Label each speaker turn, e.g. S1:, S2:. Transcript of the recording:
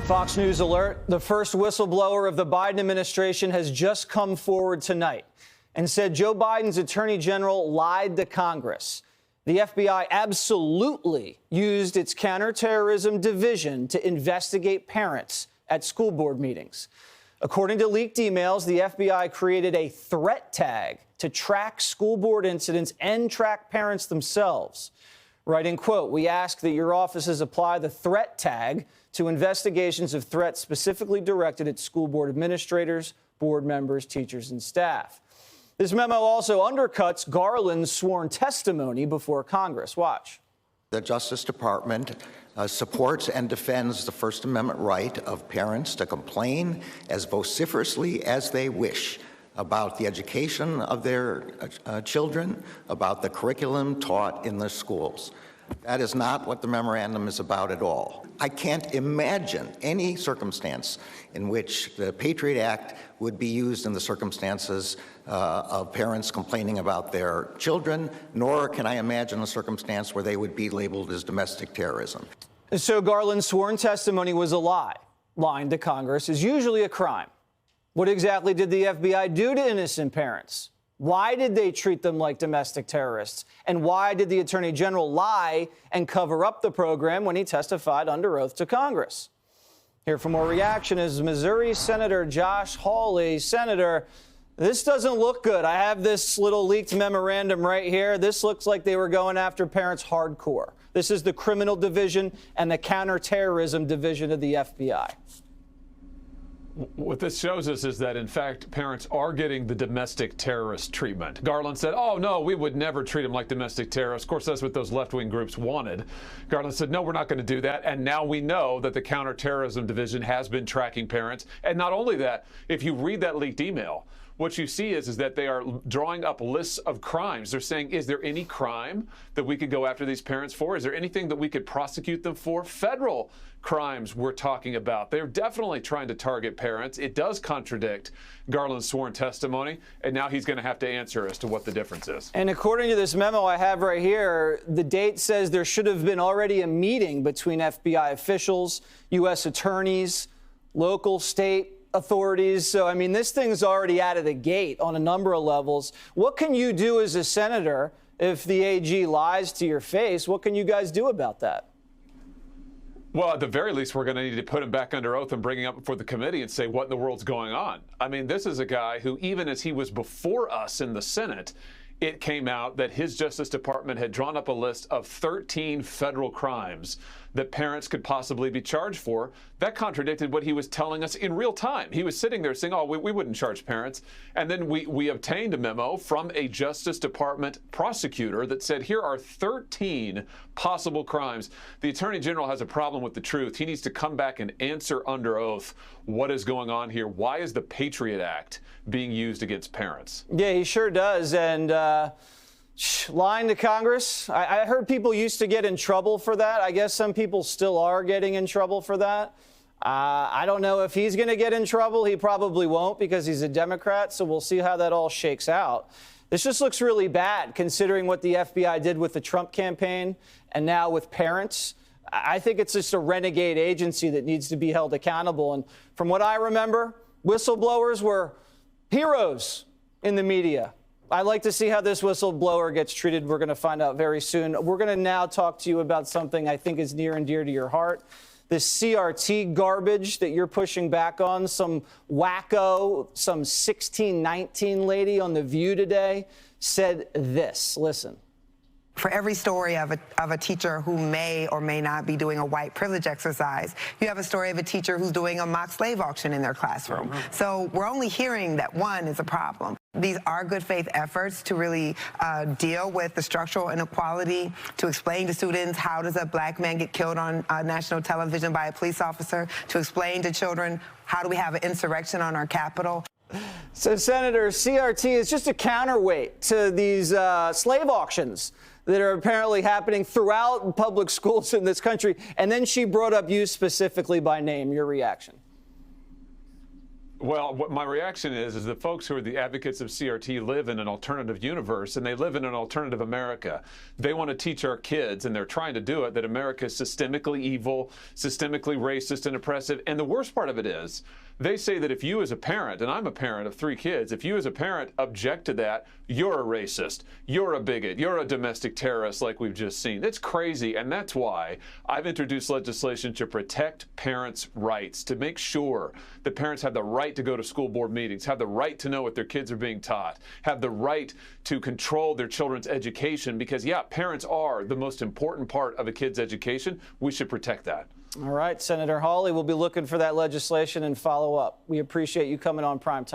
S1: Fox News alert. The first whistleblower of the Biden administration has just come forward tonight and said Joe Biden's attorney general lied to Congress. The FBI absolutely used its counterterrorism division to investigate parents at school board meetings. According to leaked emails, the FBI created a threat tag to track school board incidents and track parents themselves. Writing, quote, "We ask that your offices apply the threat tag to investigations of threats specifically directed at school board administrators, board members, teachers, and staff." This memo also undercuts Garland's sworn testimony before Congress. Watch.
S2: The Justice Department supports and defends the First Amendment right of parents to complain as vociferously as they wish about the education of their children, about the curriculum taught in the schools. That is not what the memorandum is about at all. I can't imagine any circumstance in which the Patriot Act would be used in the circumstances of parents complaining about their children, nor can I imagine a circumstance where they would be labeled as domestic terrorism.
S1: So Garland's sworn testimony was a lie. Lying to Congress is usually a crime. What exactly did the FBI do to innocent parents? Why did they treat them like domestic terrorists? And why did the Attorney General lie and cover up the program when he testified under oath to Congress? Here for more reaction is Missouri Senator Josh Hawley. Senator, this doesn't look good. I have this little leaked memorandum right here. This looks like they were going after parents hardcore. This is the criminal division and the counterterrorism division of the FBI.
S3: What this shows us is that, in fact, parents are getting the domestic terrorist treatment. Garland said, oh, no, we would never treat them like domestic terrorists. Of course, that's what those left-wing groups wanted. Garland said, no, we're not going to do that. And now we know that the counterterrorism division has been tracking parents. And not only that, if you read that leaked email, what you see is that they are drawing up lists of crimes. They're saying, is there any crime that we could go after these parents for? Is there anything that we could prosecute them for? Federal crimes we're talking about. They're definitely trying to target parents. It does contradict Garland's sworn testimony, and now he's going to have to answer as to what the difference is. And
S1: according to this memo I have right here, the date says there should have been already a meeting between FBI officials, U.S. attorneys, local, state authorities. So, I mean, this thing's already out of the gate on a number of levels. What can you do as a senator if the AG lies to your face? What can you guys do about that?
S3: Well, at the very least, we're going to need to put him back under oath and bring him up before the committee and say, what in the world's going on? I mean, this is a guy who, even as he was before us in the Senate, it came out that his Justice Department had drawn up a list of 13 federal crimes that parents could possibly be charged for. That contradicted what he was telling us in real time. He was sitting there saying, oh, we wouldn't charge parents. And then we obtained a memo from a Justice Department prosecutor that said, here are 13 possible crimes. The Attorney General has a problem with the truth. He needs to come back and answer under oath what is going on here. Why is the Patriot Act being used against parents?
S1: Yeah, he sure does. And lying to Congress, I heard people used to get in trouble for that. I guess some people still are getting in trouble for that. I don't know if he's going to get in trouble. He probably won't because he's a Democrat, so we'll see how that all shakes out. This just looks really bad considering what the FBI did with the Trump campaign and now with parents. I think it's just a renegade agency that needs to be held accountable. And from what I remember, whistleblowers were heroes in the media. I'd like to see how this whistleblower gets treated. We're going to find out very soon. We're going to now talk to you about something I think is near and dear to your heart. This CRT garbage that you're pushing back on. Some wacko, some 1619 lady on The View today said this. Listen.
S4: For every story of a teacher who may or may not be doing a white privilege exercise, you have a story of a teacher who's doing a mock slave auction in their classroom. So we're only hearing that one is a problem. These are good faith efforts to really deal with the structural inequality, to explain to students how does a black man get killed on national television by a police officer, to explain to children how do we have an insurrection on our Capitol.
S1: So, Senator, CRT is just a counterweight to these slave auctions that are apparently happening throughout public schools in this country. And then she brought up you specifically by name. Your reaction?
S3: Well, what my reaction is the folks who are the advocates of CRT live in an alternative universe, and they live in an alternative America. They want to teach our kids, and they're trying to do it, that America is systemically evil, systemically racist and oppressive. And the worst part of it is, they say that if you as a parent, and I'm a parent of 3 kids, if you as a parent object to that, you're a racist, you're a bigot, you're a domestic terrorist like we've just seen. It's crazy, and that's why I've introduced legislation to protect parents' rights, to make sure that parents have the right to go to school board meetings, have the right to know what their kids are being taught, have the right to control their children's education, because, yeah, parents are the most important part of a kid's education. We should protect that.
S1: All right, Senator Hawley, we'll be looking for that legislation and follow up. We appreciate you coming on Primetime.